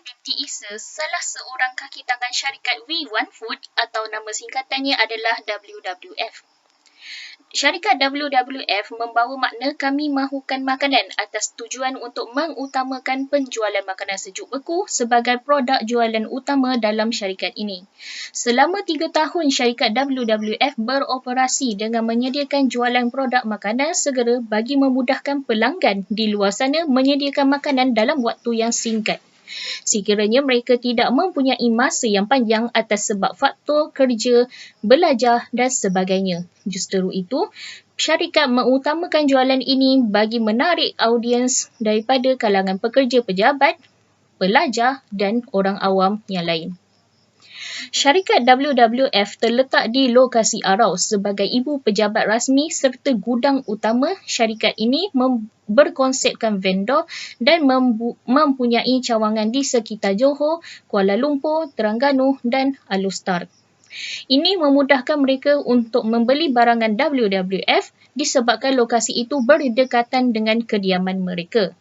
binti Isa, salah seorang kaki tangan syarikat We Want Food atau nama singkatannya adalah WWF. Syarikat WWF membawa makna kami mahukan makanan atas tujuan untuk mengutamakan penjualan makanan sejuk beku sebagai produk jualan utama dalam syarikat ini. Selama 3 tahun, syarikat WWF beroperasi dengan menyediakan jualan produk makanan segera bagi memudahkan pelanggan di luar sana menyediakan makanan dalam waktu yang singkat. Sekiranya mereka tidak mempunyai masa yang panjang atas sebab faktor kerja, belajar dan sebagainya. Justeru itu, syarikat mengutamakan jualan ini bagi menarik audiens daripada kalangan pekerja pejabat, pelajar dan orang awam yang lain. Syarikat WWF terletak di lokasi Arau sebagai ibu pejabat rasmi serta gudang utama. Syarikat ini berkonsepkan vendor dan mempunyai cawangan di sekitar Johor, Kuala Lumpur, Terengganu dan Alor. Ini memudahkan mereka untuk membeli barangan WWF disebabkan lokasi itu berdekatan dengan kediaman mereka.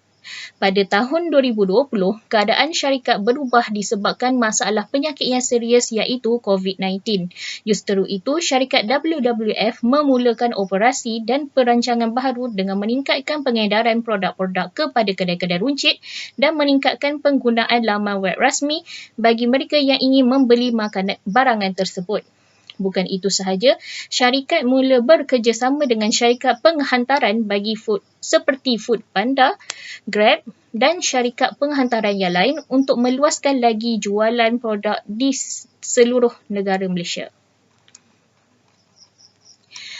Pada tahun 2020, keadaan syarikat berubah disebabkan masalah penyakit yang serius iaitu COVID-19. Justeru itu, syarikat WWF memulakan operasi dan perancangan baharu dengan meningkatkan pengedaran produk-produk kepada kedai-kedai runcit dan meningkatkan penggunaan laman web rasmi bagi mereka yang ingin membeli barangan tersebut. Bukan itu sahaja, syarikat mula bekerjasama dengan syarikat penghantaran bagi food seperti Foodpanda, Grab dan syarikat penghantaran yang lain untuk meluaskan lagi jualan produk di seluruh negara Malaysia.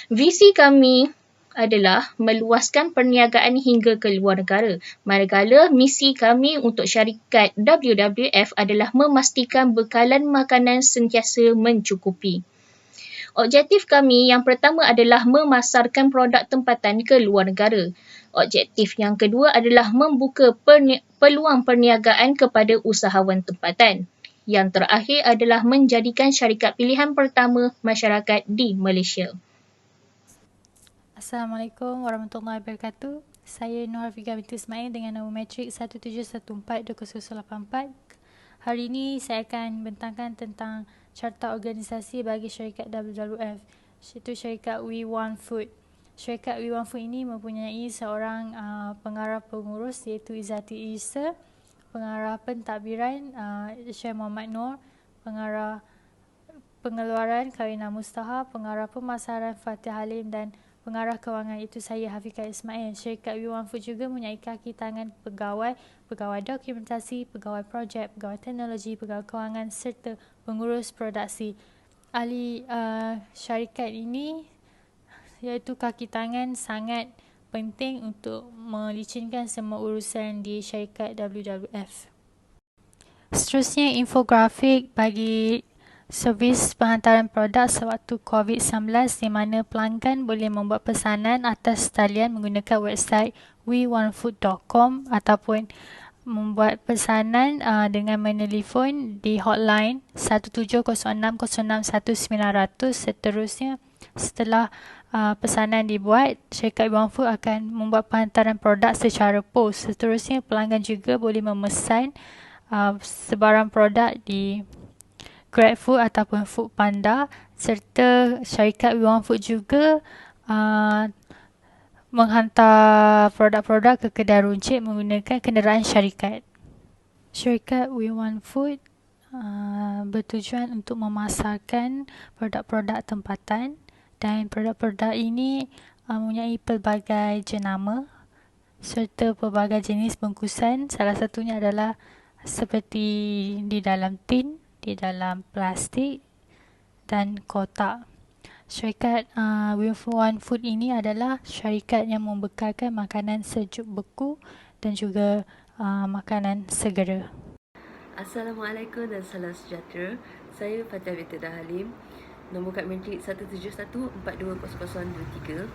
Visi kami adalah meluaskan perniagaan hingga ke luar negara. Manakala misi kami untuk syarikat WWF adalah memastikan bekalan makanan sentiasa mencukupi. Objektif kami yang pertama adalah memasarkan produk tempatan ke luar negara. Objektif yang kedua adalah membuka peluang perniagaan kepada usahawan tempatan. Yang terakhir adalah menjadikan syarikat pilihan pertama masyarakat di Malaysia. Assalamualaikum warahmatullahi wabarakatuh. Saya Nur Hafiqah binti Ismail dengan nombor matrik 17142084. Hari ini saya akan bentangkan tentang Carta Organisasi bagi syarikat WWF, iaitu syarikat We Want Food. Syarikat We Want Food ini mempunyai seorang pengarah pengurus iaitu Izzati Isa, pengarah pentadbiran Syekh Muhammad Noor, pengarah pengeluaran Karina Mustaha, pengarah pemasaran Fatih Halim dan pengarah kewangan itu saya Hafiqah Ismail. Syarikat We Want Food juga mempunyai kaki tangan pegawai dokumentasi, pegawai projek, pegawai teknologi, pegawai kewangan serta pengurus produksi. Ahli syarikat ini iaitu kaki tangan sangat penting untuk melicinkan semua urusan di syarikat WWF. Seterusnya infografik bagi servis penghantaran produk sewaktu COVID-19 di mana pelanggan boleh membuat pesanan atas talian menggunakan website wewantfood.com ataupun membuat pesanan dengan menelefon di hotline 1706061900. Seterusnya, setelah pesanan dibuat, syarikat We Want Food akan membuat penghantaran produk secara pos. Seterusnya, pelanggan juga boleh memesan sebarang produk di GrabFood ataupun Foodpanda, serta syarikat We Want Food juga menghantar produk-produk ke kedai runcit menggunakan kenderaan syarikat. Syarikat We Want Food bertujuan untuk memasarkan produk-produk tempatan dan produk-produk ini mempunyai pelbagai jenama serta pelbagai jenis bungkusan. Salah satunya adalah seperti di dalam tin, di dalam plastik dan kotak. Syarikat We Want Food ini adalah syarikat yang membekalkan makanan sejuk beku dan juga makanan segera. Assalamualaikum dan salam sejahtera. Saya Fatih binti Halim, nombor kad matrik 171420023.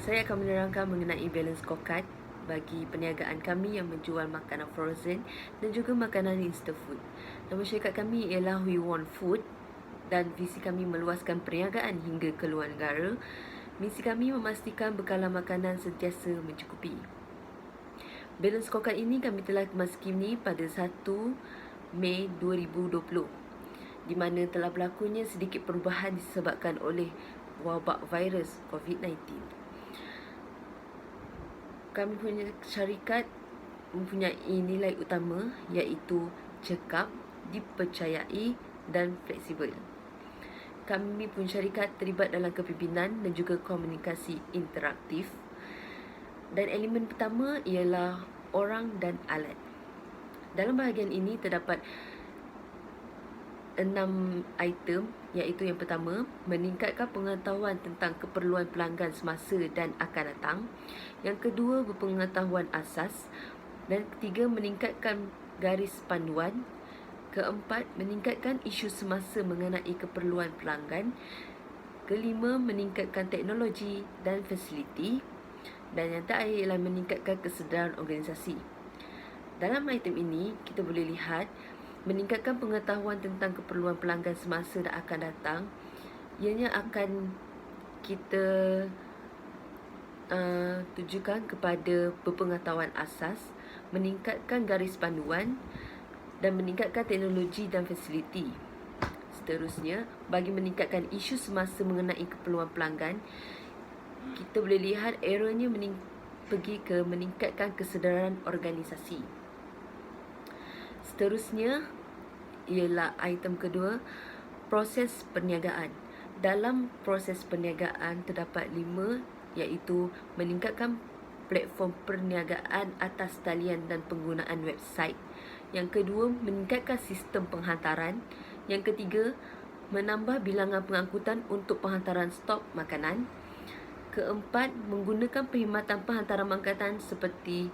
Saya akan menerangkan mengenai balance scorecard bagi perniagaan kami yang menjual makanan frozen dan juga makanan instant food. Nama syarikat kami ialah We Want Food dan visi kami meluaskan perniagaan hingga ke luar negara. Misi kami memastikan bekalan makanan sentiasa mencukupi. Balance scorecard ini kami telah kemaskini pada 1 Mei 2020, di mana telah berlakunya sedikit perubahan disebabkan oleh wabak virus COVID-19. Kami punya syarikat mempunyai nilai utama iaitu cekap, dipercayai dan fleksibel. Kami pun syarikat terlibat dalam kepimpinan dan juga komunikasi interaktif. Dan elemen pertama ialah orang dan alat. Dalam bahagian ini terdapat 6 item, iaitu yang pertama, meningkatkan pengetahuan tentang keperluan pelanggan semasa dan akan datang. Yang kedua, berpengetahuan asas. Dan ketiga, meningkatkan garis panduan. Keempat, meningkatkan isu semasa mengenai keperluan pelanggan. Kelima, meningkatkan teknologi dan fasiliti. Dan yang terakhir ialah meningkatkan kesedaran organisasi. Dalam item ini, kita boleh lihat meningkatkan pengetahuan tentang keperluan pelanggan semasa dan akan datang. Ianya akan kita tujukan kepada berpengetahuan asas, meningkatkan garis panduan dan meningkatkan teknologi dan fasiliti. Seterusnya, bagi meningkatkan isu semasa mengenai keperluan pelanggan, kita boleh lihat errornya pergi ke meningkatkan kesedaran organisasi. Seterusnya ialah item kedua, proses perniagaan. Dalam proses perniagaan terdapat 5, iaitu meningkatkan platform perniagaan atas talian dan penggunaan website. Yang kedua, meningkatkan sistem penghantaran. Yang ketiga, menambah bilangan pengangkutan untuk penghantaran stok makanan. Keempat, menggunakan perkhidmatan penghantaran makanan seperti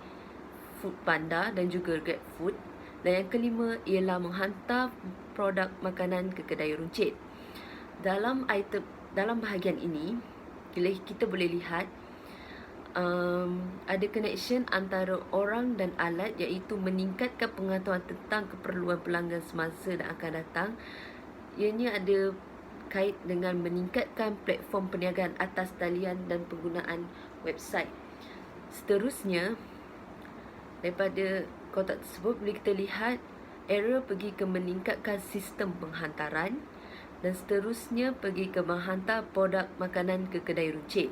Foodpanda dan juga GrabFood. Dan yang kelima ialah menghantar produk makanan ke kedai runcit. Dalam bahagian ini, kita boleh lihat ada connection antara orang dan alat, iaitu meningkatkan pengetahuan tentang keperluan pelanggan semasa dan akan datang. Ianya ada kait dengan meningkatkan platform perniagaan atas talian dan penggunaan website. Seterusnya, daripada kotak tersebut boleh kita lihat error pergi ke meningkatkan sistem penghantaran, dan seterusnya pergi ke menghantar produk makanan ke kedai runcit.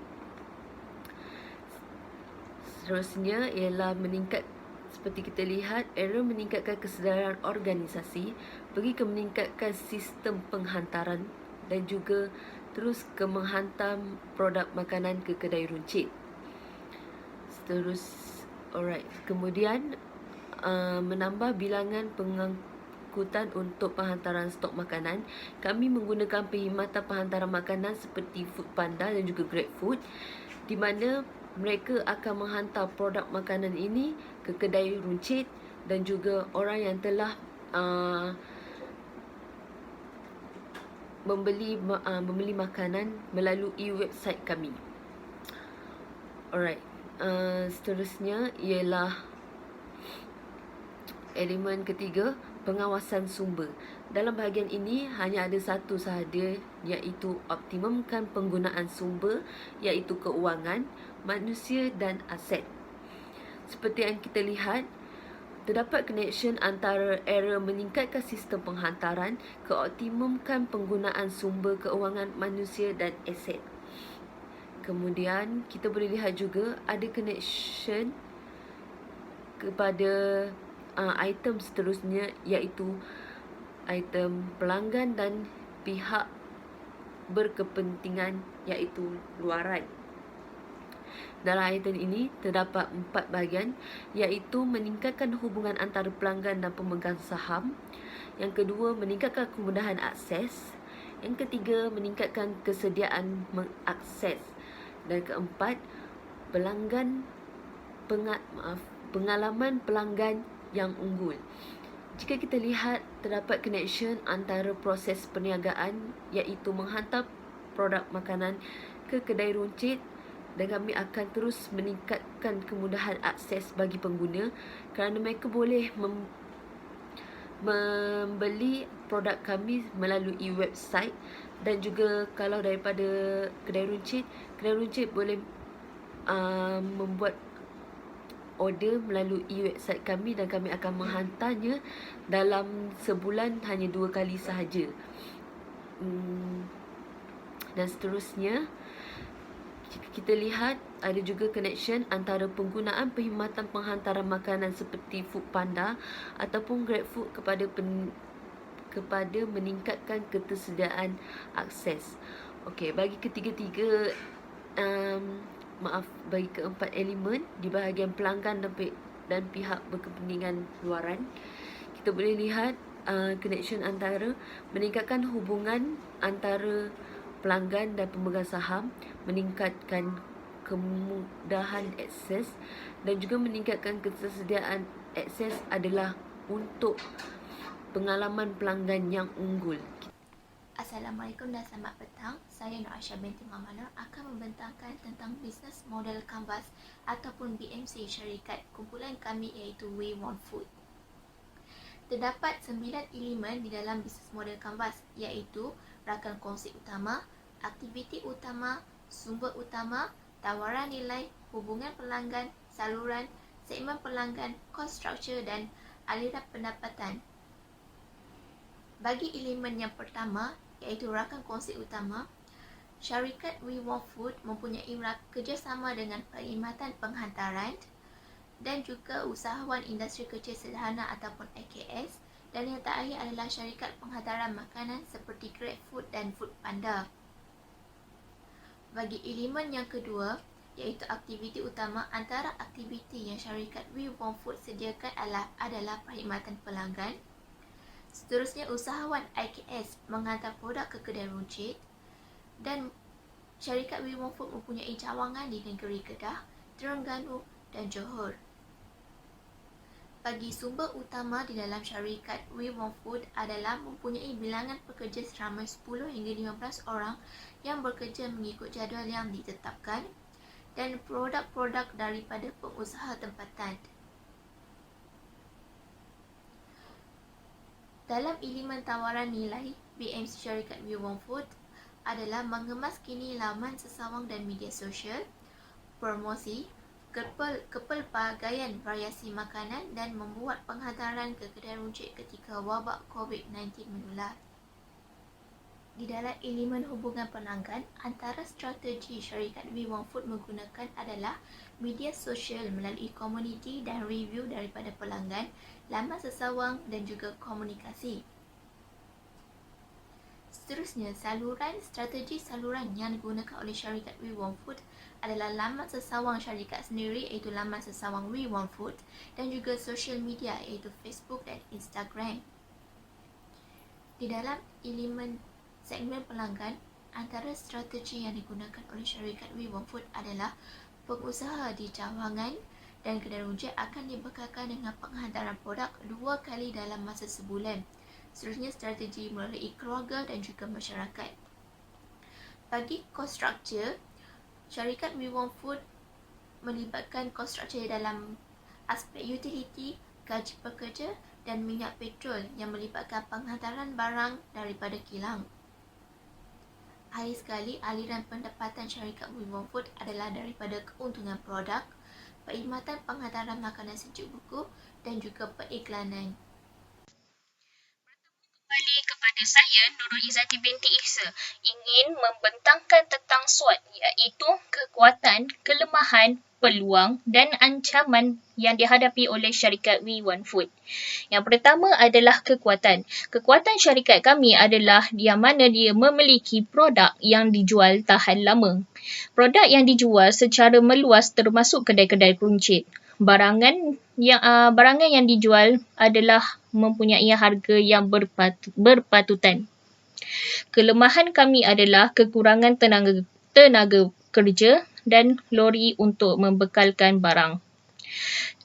Seterusnya ialah seperti kita lihat, error meningkatkan kesedaran organisasi, pergi ke meningkatkan sistem penghantaran dan juga terus ke menghantar produk makanan ke kedai runcit. Kemudian menambah bilangan pengangkutan untuk penghantaran stok makanan. Kami menggunakan perkhidmatan penghantaran makanan seperti Foodpanda dan juga GrabFood, di mana mereka akan menghantar produk makanan ini ke kedai runcit dan juga orang yang telah membeli makanan melalui website kami. Seterusnya ialah elemen ketiga, pengawasan sumber. Dalam bahagian ini hanya ada satu sahaja, iaitu optimumkan penggunaan sumber, iaitu keuangan, manusia dan aset. Seperti yang kita lihat, terdapat connection antara error meningkatkan sistem penghantaran, keoptimumkan penggunaan sumber keuangan, manusia dan aset. Kemudian kita boleh lihat juga ada connection kepada item seterusnya, iaitu item pelanggan dan pihak berkepentingan, iaitu luaran. Dalam item ini terdapat 4 bahagian, iaitu meningkatkan hubungan antara pelanggan dan pemegang saham. Yang kedua, meningkatkan kemudahan akses. Yang ketiga, meningkatkan kesediaan mengakses. Dan keempat, pengalaman pelanggan yang unggul. Jika kita lihat, terdapat connection antara proses perniagaan, iaitu menghantar produk makanan ke kedai runcit, dan kami akan terus meningkatkan kemudahan akses bagi pengguna kerana mereka boleh membeli produk kami melalui website. Dan juga kalau daripada kedai runcit boleh membuat order melalui website kami dan kami akan menghantarnya dalam sebulan hanya 2 kali sahaja. Dan seterusnya, kita lihat ada juga connection antara penggunaan perkhidmatan penghantaran makanan seperti Foodpanda ataupun GrabFood kepada meningkatkan ketersediaan akses. Okey, bagi ketiga-tiga bagi keempat elemen di bahagian pelanggan dan pihak berkepentingan luaran, kita boleh lihat connection antara meningkatkan hubungan antara pelanggan dan pemegang saham, meningkatkan kemudahan akses dan juga meningkatkan ketersediaan akses adalah untuk pengalaman pelanggan yang unggul. Assalamualaikum dan selamat petang. Saya Nur Aisyah binti Muhammad akan membentangkan tentang Business Model Canvas ataupun BMC syarikat kumpulan kami iaitu We Want Food. Terdapat 9 elemen di dalam Business Model Canvas iaitu rakan kongsi utama, aktiviti utama, sumber utama, tawaran nilai, hubungan pelanggan, saluran, segmen pelanggan, cost structure dan aliran pendapatan. Bagi elemen yang pertama, iaitu rakan kongsi utama, syarikat We Want Food mempunyai kerjasama dengan perkhidmatan penghantaran dan juga usahawan industri kecil sederhana ataupun AKS, dan yang terakhir adalah syarikat penghantaran makanan seperti GrabFood dan Foodpanda. Bagi elemen yang kedua, iaitu aktiviti utama, antara aktiviti yang syarikat We Want Food sediakan adalah perkhidmatan pelanggan. Seterusnya, usahawan IKS menghantar produk ke kedai runcit dan syarikat We Want Food mempunyai cawangan di negeri Kedah, Terengganu dan Johor. Bagi sumber utama di dalam syarikat We Want Food adalah mempunyai bilangan pekerja seramai 10 hingga 15 orang yang bekerja mengikut jadual yang ditetapkan dan produk-produk daripada pengusaha tempatan. Dalam elemen tawaran nilai, BMC syarikat We Want Food adalah mengemas kini laman sesawang dan media sosial, promosi, kepelbagaian variasi makanan dan membuat penghantaran ke kedai runcit ketika wabak COVID-19 menular. Di dalam elemen hubungan pelanggan, antara strategi syarikat We Want Food menggunakan adalah media sosial melalui komuniti dan review daripada pelanggan, laman sesawang dan juga komunikasi. Seterusnya, strategi saluran yang digunakan oleh syarikat We Want Food adalah laman sesawang syarikat sendiri iaitu laman sesawang We Want Food dan juga social media iaitu Facebook dan Instagram. Di dalam elemen segmen pelanggan, antara strategi yang digunakan oleh syarikat We Want Food adalah pengusaha di cawangan dan kedai runcit akan dibekalkan dengan penghantaran produk 2 kali dalam masa sebulan. Seterusnya, strategi melalui keluarga dan juga masyarakat. Bagi cost structure, syarikat We Want Food melibatkan cost structure dalam aspek utility, gaji pekerja dan minyak petrol yang melibatkan penghantaran barang daripada kilang. Akhir sekali, aliran pendapatan syarikat We Want Food adalah daripada keuntungan produk, perkhidmatan penghantaran makanan sejuk buku dan juga periklanan. Kembali kepada saya, Nurul Izzati binti Ihsa, ingin membentangkan tentang SWOT, iaitu kekuatan, kelemahan, peluang dan ancaman yang dihadapi oleh syarikat We Want Food. Yang pertama adalah kekuatan. Kekuatan syarikat kami adalah yang mana dia memiliki produk yang dijual tahan lama. Produk yang dijual secara meluas termasuk kedai-kedai runcit. Barangan yang dijual adalah mempunyai harga yang berpatutan. Kelemahan kami adalah kekurangan tenaga kerja dan lori untuk membekalkan barang.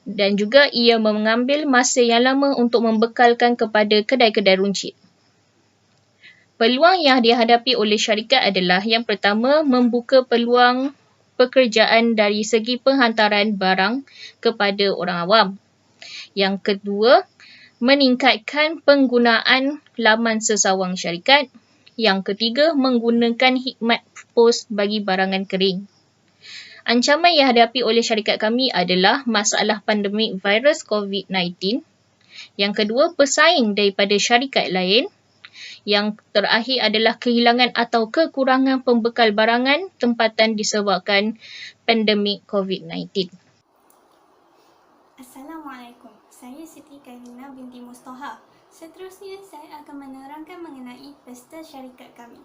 Dan juga ia mengambil masa yang lama untuk membekalkan kepada kedai-kedai runcit. Peluang yang dihadapi oleh syarikat adalah yang pertama, membuka peluang pekerjaan dari segi penghantaran barang kepada orang awam. Yang kedua, meningkatkan penggunaan laman sesawang syarikat. Yang ketiga, menggunakan khidmat pos bagi barangan kering. Ancaman yang dihadapi oleh syarikat kami adalah masalah pandemik virus COVID-19. Yang kedua, pesaing daripada syarikat lain. Yang terakhir adalah kehilangan atau kekurangan pembekal barangan tempatan disebabkan pandemik COVID-19. Assalamualaikum. Saya Siti Kailina binti Mustaha. Seterusnya, saya akan menerangkan mengenai pesta syarikat kami.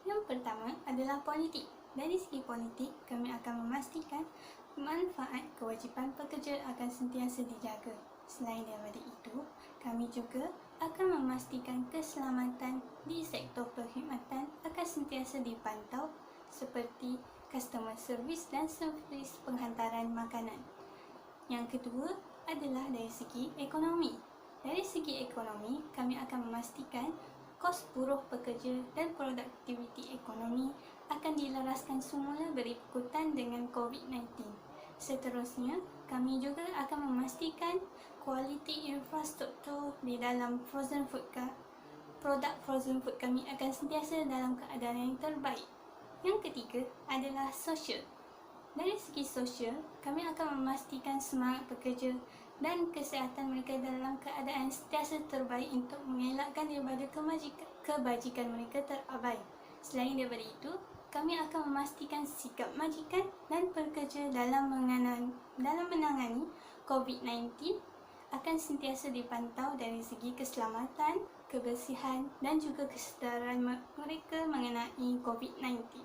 Yang pertama adalah politik. Dari segi politik, kami akan memastikan manfaat kewajipan pekerja akan sentiasa dijaga. Selain daripada itu, kami juga akan memastikan keselamatan di sektor perkhidmatan akan sentiasa dipantau seperti customer service dan servis penghantaran makanan. Yang kedua adalah dari segi ekonomi. Dari segi ekonomi, kami akan memastikan kos buruh pekerja dan produktiviti ekonomi akan dilaraskan semula berikutan dengan COVID-19. Seterusnya, kami juga akan memastikan kualiti infrastruktur di dalam frozen food produk frozen food kami akan sentiasa dalam keadaan yang terbaik. Yang ketiga adalah sosial. Dari segi sosial, kami akan memastikan semangat pekerja dan kesihatan mereka dalam keadaan sentiasa terbaik untuk mengelakkan daripada kebajikan mereka terabai. Selain daripada itu, kami akan memastikan sikap majikan dan pekerja dalam menangani COVID-19 akan sentiasa dipantau dari segi keselamatan, kebersihan dan juga kesedaran mereka mengenai COVID-19.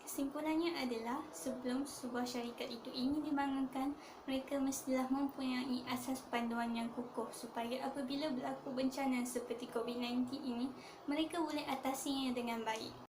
Kesimpulannya adalah sebelum sebuah syarikat itu ingin dibangunkan, mereka mestilah mempunyai asas panduan yang kukuh supaya apabila berlaku bencana seperti COVID-19 ini, mereka boleh atasinya dengan baik.